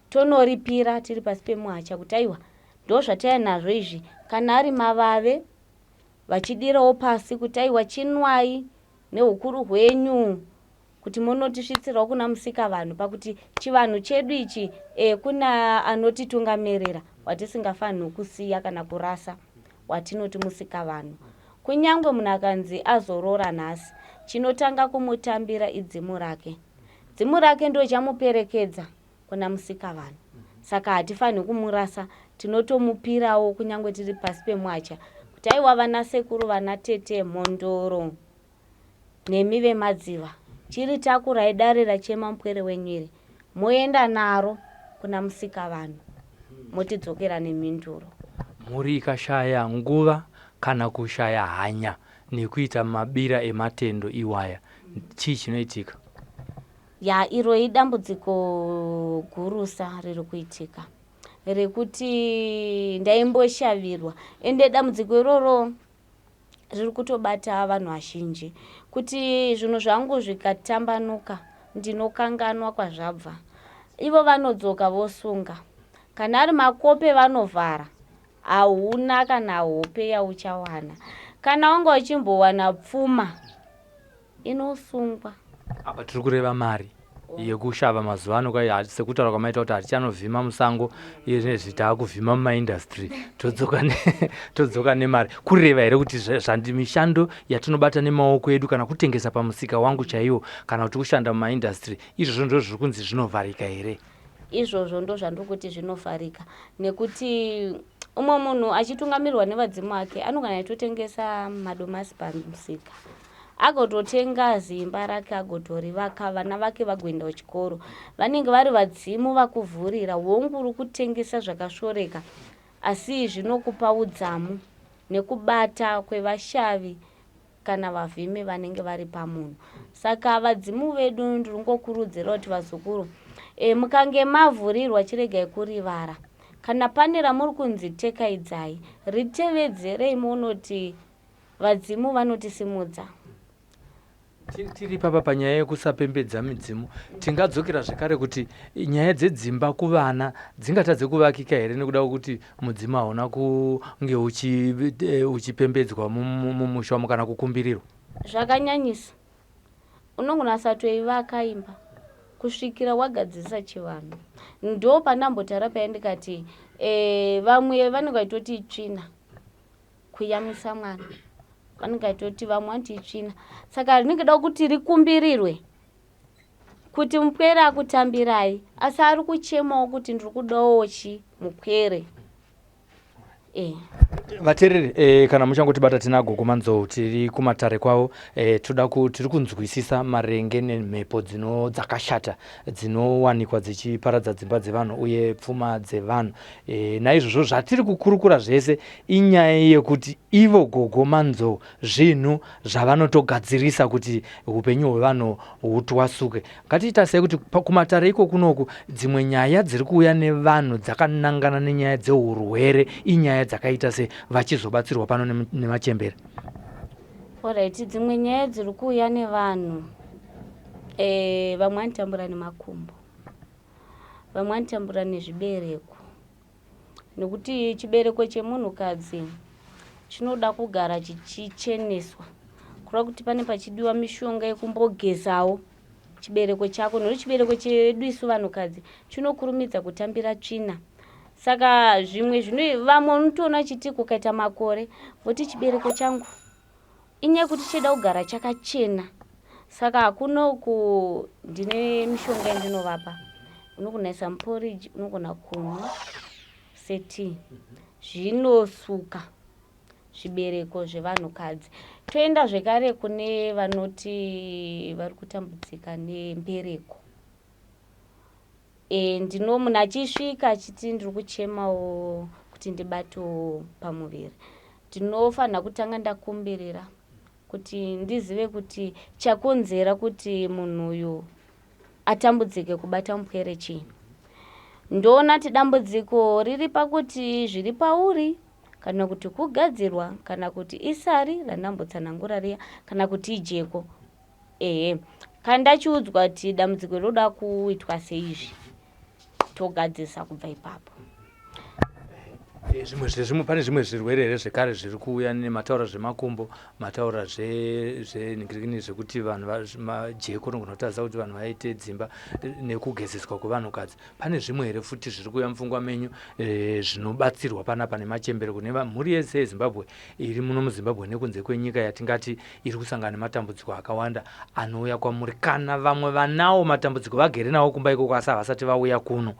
S2: tonoripira tiri pasi pemuhacha kuti aiwa ndo zvataya nazvo izvi, kana ari mavave vachidirawo pasi kuti aiwa chinwai nehukuru hwenyu kuti munotisvitsirawo kuna musika vanhu pakuti chivanhu chedu ichi kuna anotitungamirira watisingafanirwi kusiya kana kurasa watinoti musika vanhu. Kunyangwe munhu akanzi azorora nhasi, chinotanga kumutambira idzimu rake. Dzimu rake ndio chamuperekedza kuna musika vanhu. Saka hatifanirwi kumurasa, tinotomupirawo kunyangwe tiri pasi pemwacha kuti aiwa vana sekuru, vana tete, mhondoro nemi vemadziva, chiri takura idare rachema mupwere wenyiri, moenda naro kuna musika vanhu, motidzokera nemhinduro.
S1: Mhuri ikashaya nguva kana kushaya hanya nekuita mabira ematendo iwaya, chii chinoitika?
S2: Iro idambudziko gurusa riri kuitika, rekuti ndaimboshavirwa, ende dambudziko iroro riri kutobata vanhu vazhinji, kuti zvinhu zvangu zvikatambanuka ndinokanganwa kwazvabva. Ivo vanodzoka vosunga, kana ari makope vanovhara, hauna kana hope yauchawana. Kana wanga uchimbowana pfuma inosungwa.
S1: Apa tiri kureva mari yekushava mazuva ano, kwai sekutaura kwamaita kuti hatichanovhima musango, izvezvi taakuvhima mumaindastry, todzoka nemari. Kureva here kuti mishando yatinobata nemaoko edu kana kutengesa pamusika wangu chaiwo kana kuti kushanda mumaindastry, izvozvo ndo zviri kunzi zvinovharika here?
S2: Izvozvo ndo zvandiri kuti zvinovharika, nekuti umwe munhu achitungamirirwa nevadzimu ake anogona aitotengesa madomasi pamusika, agototenga zimba rake agotorivaka, vana vake vagoenda kuchikoro, vanenge vari vadzimu vakuvhurira, honguri kutengesa zvakashoreka, asi zvinokupa udzamu nekubata kwevashavi kana vavhimi vanenge vari pamunhu. Saka vadzimu vedu ndiringokurudzira kuti vazukuru, mukange mavhurirwa chiregai kurivara. Kana pane ramuri kunzi tekaidzai, ritevedzerei, munoti vadzimu vanotisimudza.
S1: Tiri papa panyaya yekusapembedza midzimu, tingadzokera zvekare kuti nyaya dzedzimba kuvana dzingatadze kuvakika here nekuda kuti mudzimu hauna kunge uchipembedzwa mumusha kana kukumbirirwa?
S2: Zvakanyanyisa, unogona satoivaka imba kusvikira wagadzisa chivanhu. Ndo pandambotara payandikati vamwe vanenge vaitoti itsvina kuyamisa mwana, vanenge vaitoti vamwe vanoti itsvina. Saka rinenge da kuti rikumbirirwe kuti mupwere akutambirai, asi ari kuchemawo kuti ndiri kudawo mupwere.
S1: Vateereri, kana muchangotibata tina Gogo Manzou, tiri kumatare kwavo, tiri kunzwisisa marenge nemhepo dzakashata dzinowanikwa dzichiparadza dzimba dzevanhu uye pfuma dzevanhu. Naizvozvo zvatiri kukurukura zvese inyaya yekuti ivo Gogo Manzou zvinhu zvavanotogadzirisa kuti upenyu hwevanhu hutwasuke. Ngatiita sei kuti kumatare iko kunoku dzimwe nyaya dziri kuuya nevanhu dzakanangana nenyaya dzeurwere, inyaya dzakaita se vachizobatsirwa pano nemachembera?
S2: Alright, dzimwe nyaya dziri kuuya nevanhu, vamwe vanotambura nemakumbo, vamwe vanotambura nezvibereko, nekuti chibereko chemunhukadzi chinoda kugara chichicheneswa, kureva kuti pane pachidiwa mishonga yekumbogezawo chibereko chako, nekuti chibereko chedu isu vanhukadzi chinokurumidza kutambira tsvina. Saka zvimwe vamwe unotoona chiti kukaita makore voti chibereko changu inyaya kuti chida kugara chakachena. Saka hakunoku ndine mishonga yandinovapa, unogona isa muporiji, unogona kunwa seti, zvinosuka zvibereko zvevanhukadzi. Toenda zvekare kune vanoti vari kutambudzika nembereko. Ndino munhu achisvika achiti ndiri kuchemawo kuti ndibatewo pamuviri, ndinofanira kutanga ndakumbirira kuti ndizive kuti chakonzera kuti munhu uyu atambudzike kubata mupwere chii. Ndoona kuti dambudziko riri pakuti zviri pauri, kana kuti kugadzirwa, kana kuti isari randambotsanangura riya, kana kuti ijeko. Kana ndachiudzwa kuti dambudziko rinoda kuitwa seizvi, togadzisa kubva ipapo.
S1: zvimwe pane zvimwe zvirwere zvekare zviri kuuya nemataura zvemakumbo, mataura zvenhingirikini zvekuti vanhu majeko nogona kutaridza kuti vanhu vaite dzimba nekugezeswa kwevanhukadzi. Pane zvimwe here futi zviri kuuya mupfungwa menyu zvinobatsirwa panapa nemachembere kune mhuri yese yeZimbabwe iri muno muZimbabwe nekunze kwenyika yatingati iri kusangana nematambudziko akawanda anouya kwamuri, kana vamwe vanawo matambudziko vagere nawo kumba ikoko asi havasati vauya kuno?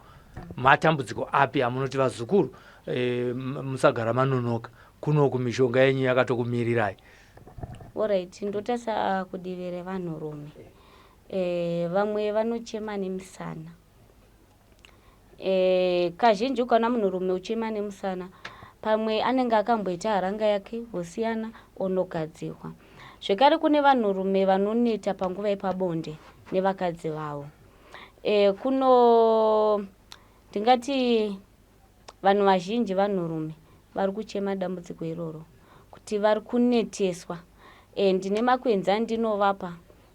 S1: Matambudziko api amunoti vazukuru musagara manonoka kuno kumishonga yenyu yakatokumirirai?
S2: Alright, ndotasa kudivire vanhurume. Vamwe vanochema nemisana. Kazhinji ukaona munhurume uchema nemusana, pamwe anenge akamboita haranga yake vosiyana onogadzirwa. Zvekare kune vanhurume vanoneta panguva yepabonde nevakadzi vavo. Kuno ndingati vanhu vazhinji vanhurume vari kuchema dambudziko iroro kuti vari kuneteswa. Ndine makwenzi andinovapa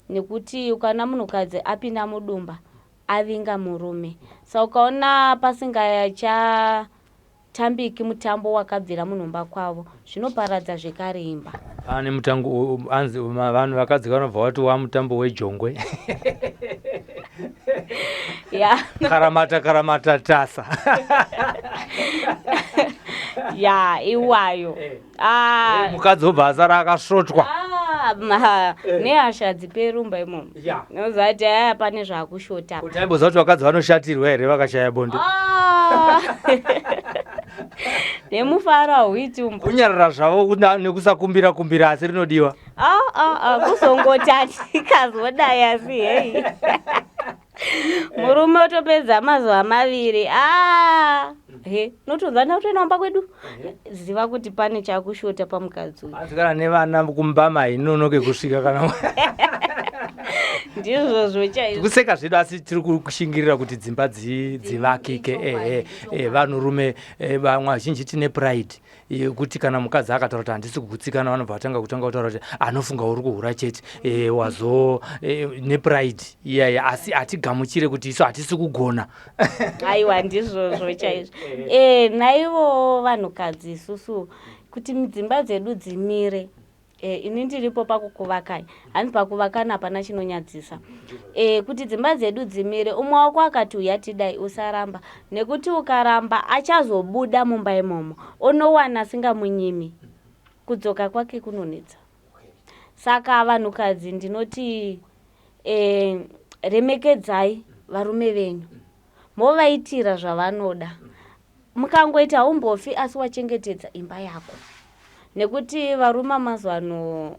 S2: nekuti ukaona munhukadzi apinda mudumba avinga murume, saka ukaona pasingachatambiki mutambo wakabvira munhumba kwavo zvinoparadza zvekare imba.
S1: Pane mutango vanhu vakadzi vanobva vati wa mutambo weJongwe. Karamata tasa.
S2: Iwayo.
S1: Mukadzi obva asara akasvotwa.
S2: Nehasha dziperumba imomo. Nozati pane zvakushota.
S1: Kuti aimboziva kuti vakadzi vanoshatirwa here vakashaya bonde?
S2: Nemufaro hauiti umbo.
S1: Kunyarara zvavo nekusakumbira asi rinodiwa.
S2: Kuzongotati kazodai asi hei. Murume otopedza mazuva maviri. Notonzwa notoenda kwedu. Ziva kuti pane chakushota pamukadzi uyu.
S1: Kana nevana kumbama inonoke kusvika kana.
S2: Ndizvo chaizvo.
S1: Kuseka zvedu asi tiri kushingirira kuti dzimba dzivakike. Vanhurume vamwe vazhinji tine pride yekuti kana mukadzi akataura kuti handisi kugutsikana vanobva vatanga kutaura kuti anofunga uri kuhura chete wazo nepride iyaya, asi hatigamuchire kuti isu hatisi kugona.
S2: Aiwa, ndizvozvo chaizvo. Naivo vanhukadzi isusu kuti dzimba dzedu dzimire. Ini ndiripo pakukuvakai, handi pakuvakana hapana chinonyadzisa. Kuti dzimba dzedu dzimire, umwe wako akati uya tidai usaramba, nekuti ukaramba achazobuda mumba imomo onowana asingamunyimi, kudzoka kwake kunonetsa. Saka vanhukadzi ndinoti remekedzai varume venyu, movaitira zvavanoda. Mukangoita haumbofi asi wachengetedza imba yako. Nekuti varume mazuva ano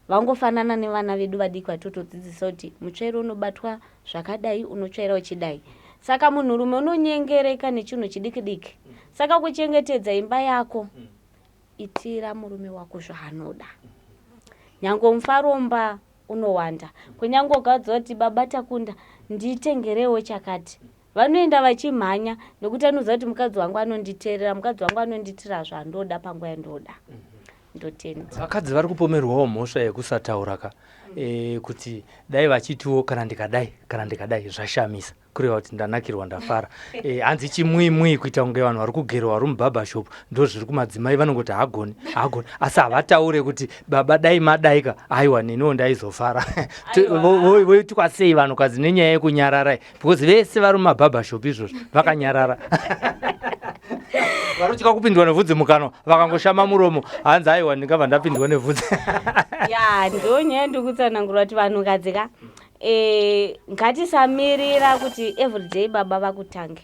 S2: vangofanana nevana vedu vadiki vatotodzidzisa kuti mutsvairo unobatwa zvakadai, unotsvaira uchidai. Saka munhurume unonyengereka nechinhu chidiki-diki. Saka kuchengetedza imba yako, itira murume wako zvaanoda. Nyango mufaromba unowanda. Kunyange ukaudza kuti baba takunda nditengerewo chakati, vanoenda vachimhanya nekuti anoziva kuti mukadzi wangu anonditeerera, mukadzi wangu anonditira zvandoda panguva yandoda. Ndotenda.
S1: Vakadzi vari kupomerwawo mhosva yekusataura kuti dai vachitiwo kana ndikadai zvashamisa, kureva kuti ndanakirwa ndafara. Hanzi chimwimwi kuita kunge vanhu vari kugerwa vari mubhabhashop ndo zviri kumadzimai vanongoti hagoni, asi havataure kuti baba dai madaika, aiwa neniwo ndaizofara. Voitikwa sei vanhukadzi nenyaya yekunyarara? Because vese vari mumabhabhashop izvozvo vakanyarara. Varotya kupindwa nevhudzi mukanwa vakangoshama muromo, hanzi aiwa ndingabva ndapindwa nevhudzi.
S2: Ndonyaya ndikutsanangura kuti vanhukadzi ngatisamirira kuti everyday baba vakutange.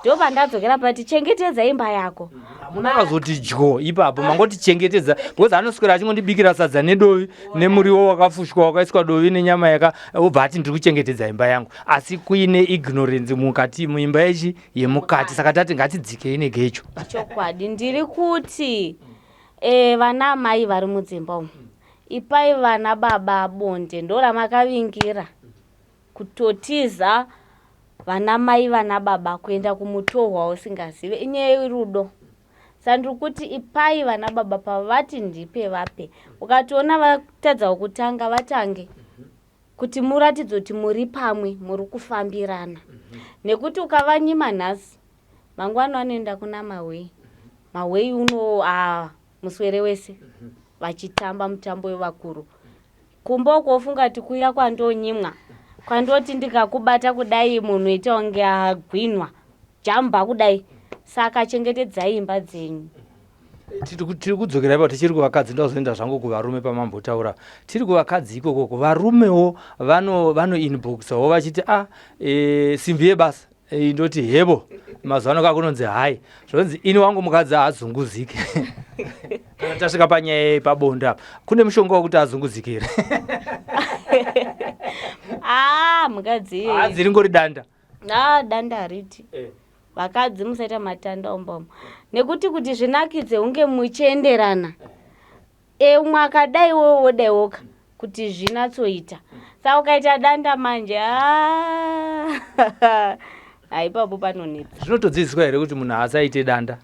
S2: Ndo pandadzokera pati chengetedza imba yako.
S1: Munakazoti dyo ipapo mangoti chengetedza, because anoswera achingondibikira sadza nedovi nemuriwo wakafushwa wakaiswa dovi nenyama obva ati ndiri kuchengetedza imba yangu, asi kuine ignorance mukati muimba yechi yemukati. Saka tati ngatidzikei negecho.
S2: Chokwadi ndiri kuti vana mai vari mudzimba umu, ipai vana baba bonde ndo ramakavingira kutotiza vana mai vana baba kuenda kumutohwa usingazive inyaya yerudo. Sandiri kuti ipai vana baba pavati ndipe vape. Ukationa vatadza kutanga vatange kuti muratidze kuti muri pamwe, muri kufambirana. Nekuti ukavanyima nhasi mangwana anoenda kuna mahwei uno muswere wese vachitamba mutambo wevakuru kumboko ofunga kuti kuya kwandonyimwa kwandoti ndikakubata kudai munhu ita unge agwinwa jamba kudai saka chengetedzai imba dzenyu.
S1: Tiri kudzokera ipapo tichiri kuvakadzi ndazoenda zvangu kuvarume pamambotaura tiri kuvakadzi ikoko varumewo vano inboxawo vachiti simbi yebasa indoti hebo mazuva ano kakunonzi hai zvonzi ini wangu mukadzi haazunguzike kana tasvika panyaya pabonde apa kune mushonga wekuti azunguzike here
S2: mukadzi
S1: hadziri ngori danda
S2: danda hariti vakadzi musaita matanda ombomo nekuti kuti zvinakidze hunge muchienderana umwe akadai wodaiwoka kuti zvinatsoita saka ukaita danda manje haipapo panonetsa.
S1: Zvinotodzidziswa here kuti munhu asaite danda?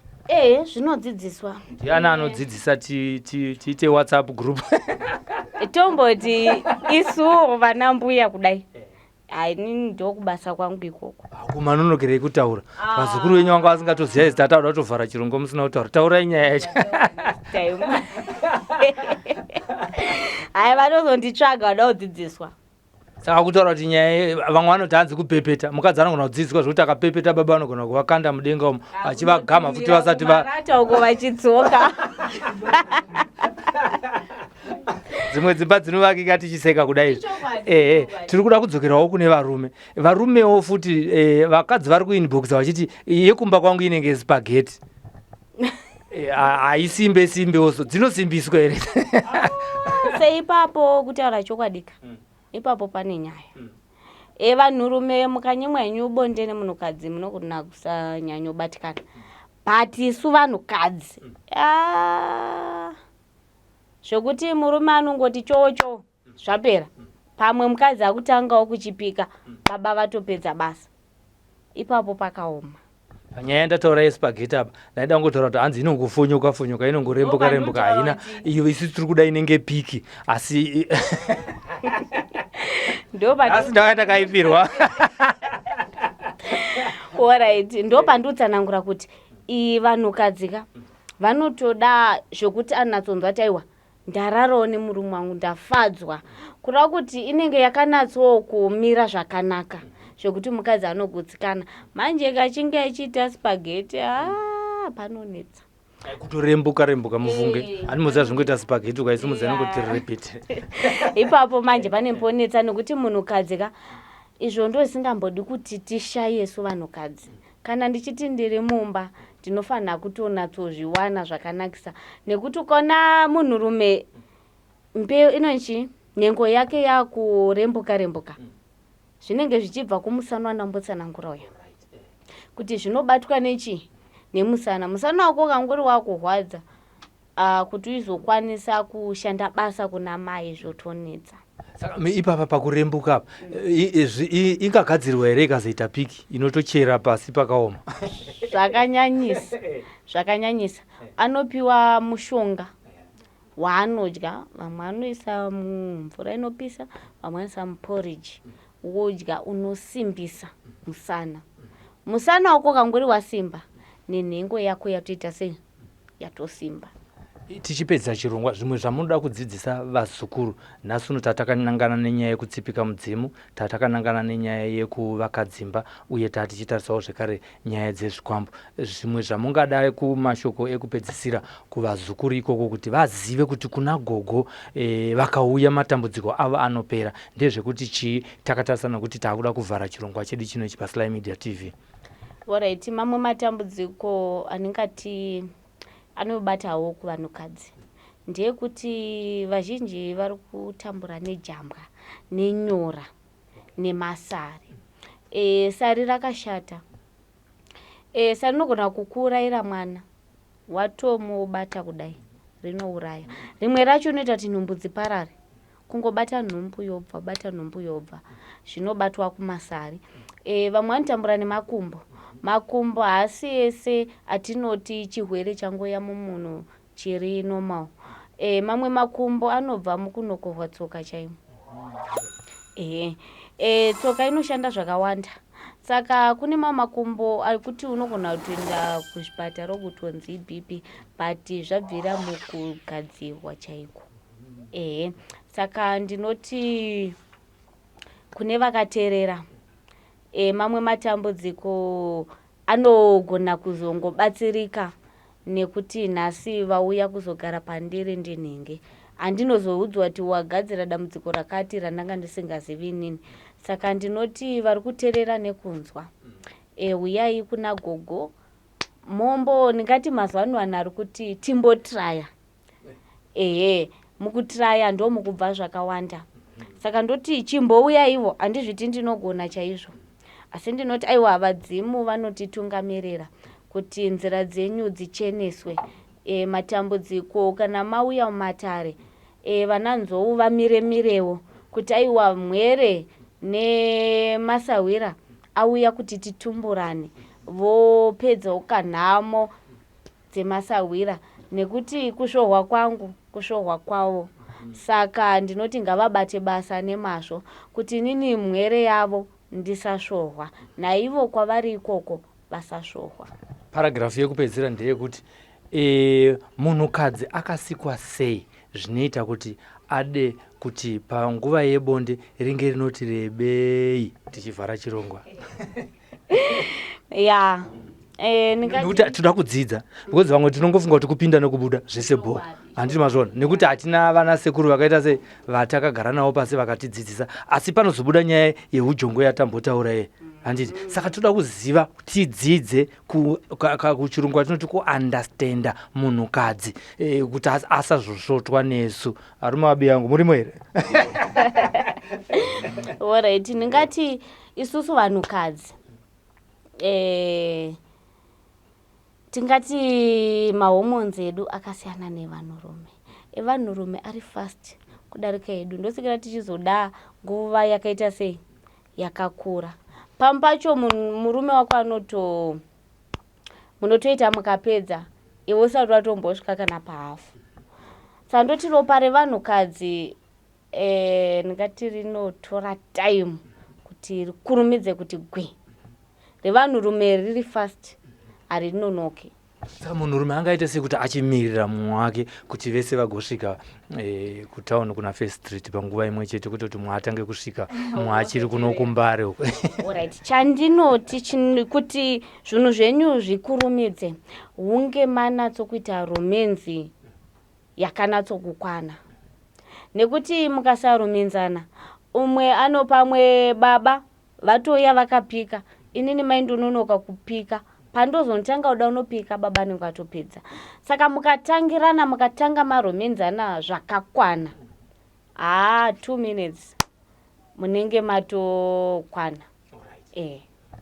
S2: Zvinodzidziswa.
S1: Ndiani anodzidzisa tiite WhatsApp group?
S2: Tomboti isu vana mbuya kudai. Inini ndokubasa kwangu ikoko.
S1: Kumanonokerei kutaura. Vazukuru wenyu vanga vasingatoziva izvi tataura kutovhara chirungu musina kutaura. Taurai nyaya yacho. Vanozonditsvaga vada kudzidziswa. Saka kutaura kuti nyaya vamwe vanoti hanzi kupepeta. Mukadzi anogona kudzidziswa zvokuti akapepeta baba anogona kuvakanda mudenga umo achivagama futi vasati
S2: varata uko vachidzoka.
S1: Dzimwe dzimba dzinovakika tichiseka kudai. Tiri kuda kudzokerawo kune varume. Varumewo futi vakadzi vari kuinboxa vachiti yekumba kwangu inenge spaghetti. Aisimbe oso dzinosimbiswa here.
S2: Seipapo kutaura chokwadika. Ipapo pane nyaya. Vanhurume mukanyimwa henyu bonde nemunhukadzi munogona kusanyanya kubatikana. But isu vanhukadzi. Zvokuti murume anongoti chocho zvapera. Pamwe mukadzi akutangawo kuchipika baba vatopedza basa. Ipapo pakaoma.
S1: Panyaya ndataura yespaghetti apa ndaida kungotaura kuti hanzi inongofonyoka inongorembuka haina iyo isi tiri kuda inenge piki asi asi ndanga ndakaipirwa.
S2: Alright, ndo pandotsanangura kuti vanhukadzika vanotoda zvokuti anatsonzwa taiwa ndararawo nemurume wangu ndafadzwa kureva kuti inenge yakanatsowo kumira zvakanaka zvokuti mukadzi anogutsikana manje kachinge achiita spaghetti panonetsa
S1: kutorembuka mufunge ani muziva zvingoita spaghetti ukaisimudza inongoti repeat.
S2: Ipapo manje pane ponetsa nekuti munhukadzika izvo ndo isingambodi kuti tishaye su vanhukadzi. Kana ndichiti ndiri mumba ndinofanira kutonatsozviwana zvakanakisa nekuti ukaona munhurume mbeu inonchi nhengo yake yakurembuka zvinenge zvichibva kumusana ndambotsanangura uya kuti zvinobatwa nemusana wako kanguri wakurwadza kuti uzokwanisa kushanda basa kuna mai zvotonetsa.
S1: Ipapa pakurembuka apa ingagadzirwa here ikazoita piki inotochera pasi pakaoma?
S2: Zvakanyanyisa anopiwa mushonga waanodya, vamwe anoisa mumvura inopisa, vamwe anoisa muporridge wodya unosimbisa musana wako kanguri wasimba nenhengo yako yatoita sei yatosimba.
S1: Tichipedza chirongwa zvimwe zvamunoda kudzidzisa vazukuru nhasi uno tatakanangana nenyaya yekutsipika mudzimu, tatakanangana nenyaya yekuvaka dzimba uye tichitarisawo zvekare nyaya dzezvikwambo. Zvimwe zvamungada kumashoko ekupedzisira kuvazukuru ikoko kuti vazive kuti kuna gogo vakauya matambudziko avo anopera ndezvekuti chii takatarisana kuti taakuda kuvhara chirongwa chedu chinoichi paSly Media TV.
S2: Alright, mamwe matambudziko anengati anobatawo kuvanhukadzi ndeyekuti vazhinji vari kutambura nejambwa nenyora nemasari. Sari rakashata. Sari rinogona kukuraira mwana watomubata kudai rinouraya. Rimwe racho rinoita kuti nhumbu dziparare. Kungobata nhumbu yobva zvinobatwa kumasari. Vamwe vanotambura nemakumbo. Makumbo haasi ese atinoti chirwere changoya mumunhu chiri normal. Mamwe makumbo anobva mukunokohwa tsoka chaimo. Tsoka inoshanda zvakawanda. Saka kune makumbo akuti unogona kutoenda kuzvipatara kutonzi BP but zvabvira mukugadzirwa chaiko. Saka ndinoti kune vakateerera mamwe matambudziko anogona kuzongobatsirika nekuti nhasi vauya kuzogara pandiri ndinhingi. Andinozoudzwa kuti wagadzira dambudziko rakati randanga ndisingazivi inini. Saka ndinoti vari kuteerera nekunzwa. Uyai kuna gogo. Mombo ndingati mazuva ano vanhu ari kuti timbotraya. Mukutraya ndo mukubva zvakawanda. Saka ndoti chimbouya ivo handizviti ndinogona chaizvo. Asi ndinoti aiwa vadzimu vanotitungamirira kuti nzira dzenyu dzicheneswe. Matambudziko kana mauya mumatare vananzou vamiremirewo kuti aiwa mwere nemasawira auya kuti titumburane vopedza ukanhamo dzemasawira nekuti kushohwa kwangu kushohwa kwavo. Saka ndinoti ngavabate basa nemazvo kuti nini mwere yavo ndisashohwa naivo kwavari ikoko vasashohwa.
S1: Paragrafu yekupedzira ndeyekuti munhukadzi akasikwa sei zvinoita kuti ade kuti panguva yebonde ringe rinoti rebei tichivhara chirongwa.
S2: Nekuti
S1: toda kudzidza because vamwe tinongofunga kuti kupinda nekubuda zvese bho handiti mazvona nekuti hatina vana sekuru vakaita se vatakagara navo pasi vakatidzidzisa asi panozobuda nyaya yeujongwe yatambotaura handiti. Saka toda kuziva tidzidze kuchirungu tinoti kuandastenda munhukadzi kuti asazosvotwa nesu. Varume vabi yangu murimo here?
S2: Alright, ndingati isusu vanhukadzi tingati mahormones edu akasiyana nevanhurume. Vanhurume ari fast kudarika edu. Ndosikira tichizoda nguva yakaita sei yakakura. Pampacho murume wako munotoita mukapedza iwe usati watombosvika kana pahafu. Sandoti ropa revanhukadzi ndingati rinotora time kuti rikurumidze kuti gwi. Revanhurume riri fast harinonoki.
S1: Saka munhurume angaite sekuti achimirira mumwe wake kuti vese vagosvika kutauni kuna First Street panguva imwe chete kuti mumwe atange kusvika mumwe achiri kunokumbare.
S2: Alright, chandinoti kuti zvinhu zvenyu zvikurumidze hunge manatsokuita romenzi yakanatsokukwana. Nekuti mukasaruminzana umwe anopamwe baba vatoya vakapika inini mai ndononoka kupika pandozonotanga uda unopika baba nenge atopedza. Saka mukatangirana mukatanga maromenzana zvakakwana 2 minutes munenge matokwana.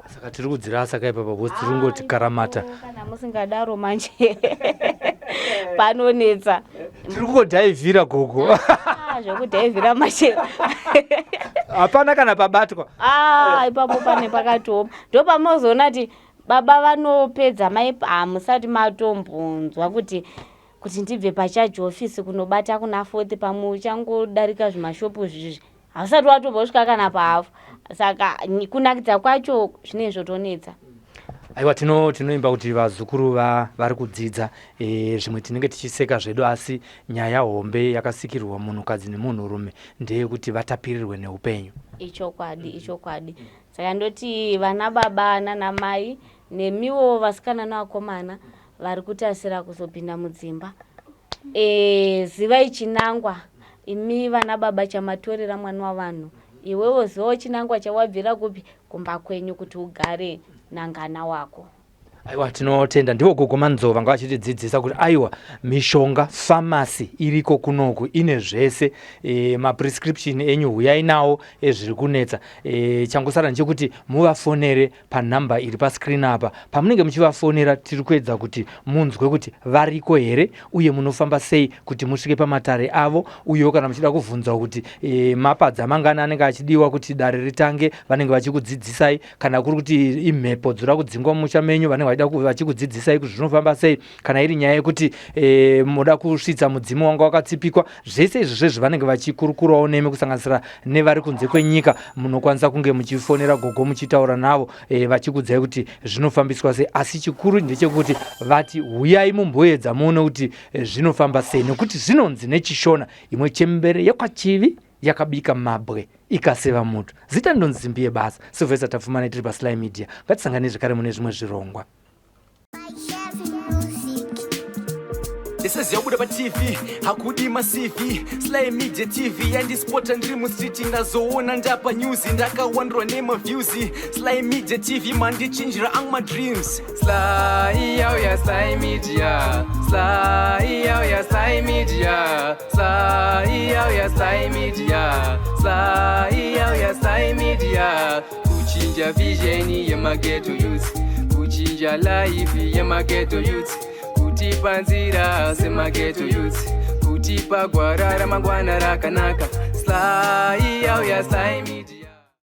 S1: Saka tiri kudzirasa kai papa bosi tingoti karamata
S2: kana musingadaro manje panonetsa.
S1: Tiri kungodhaivhira gogo.
S2: Zvekudhaivhira manje
S1: hapana kana pabatwa.
S2: Ipapo pane pakatoma ndopamozoona kuti baba vanopedza mai hamusati matombonzwa kuti ndibve pachaji ofisi kunobata kuna 4th pamwe uchangodarika zvimashopu zvizvi hausati watombosvika kana pahafu. Saka kunakidza kwacho zvinenge zvotonetsa.
S1: Aiwa tinoimba kuti vazukuru vari kudzidza zvimwe tinenge tichiseka zvedu asi nyaya hombe yakasikirwa munhukadzi nemunhurume ndeyekuti vatapirirwe neupenyu. Ichokwadi. Saka ndoti vana baba nana mai nemiwo vasikana navakomana vari kutasira kuzopinda mudzimba zivai chinangwa. Imi vana baba chamatorera mwana wavanhu iwewo zivo chinangwa chawabvira kupi kumba kwenyu kuti ugare nangana wako. Aiwa tinotenda ndiwo gogo Manzova nga achitidzidzisa kuti aiwa mishonga pharmacy iriko kunoku ine zvese maprescription enyu huyai nawo ezviri kunetsa. Changosara ndechekuti muvafonere panhamba iri pascreen apa. Pamunenge muchivafonera tiri kuedza kuti munzwe kuti variko here uye munofamba sei kuti musvike pamatare avo uyewo kana muchida kubvunza kuti mapadza mangana anenge achidiwa kuti dare ritange vanenge vachikudzidzisai kana kuri kuti imhepo dzira kudzingwa mumusha menyu vanenge vachikudzidzisai kuti zvinofamba sei, kana iri nyaya yekuti muda kusvitsa mudzimu wanga wakatsipikwa, zvese izvi zvezvanenge vachikurukurawo nemi kusanganisira nevari kunze kwenyika, munokwanisa kunge muchifonera gogo muchitaura navo vachikudzai kuti zvinofambiswa sei. Asi chikuru ndechekuti vati huyai mumboedza muone kuti zvinofamba sei, nekuti zvinonzi nechishona imwe chembere yekwachivi yakabika mabwe ikaseva mutu. Zita ndonzi Zimbi yebasa. Silvester tafumana tiri paSly Media. Ngatisangane zvakare mune zvimwe zvirongwa.
S3: This yabuda pa TV hakudi masivi Sly Media TV yandispota ndiri mustreet ndazoona ndapa news ndakawandwa nema views Sly Media TV mandichinjira my dreams Sly ya Sly Media Sly ya Sly Media Sly ya Sly Media Sly ya Sly Media kuchinja vision ya maghetto youth kuchinja life ya maghetto youth kutipa nzira semaghetto youth kutipa gwara ramangwana rakanaka Sly ya Sly Media.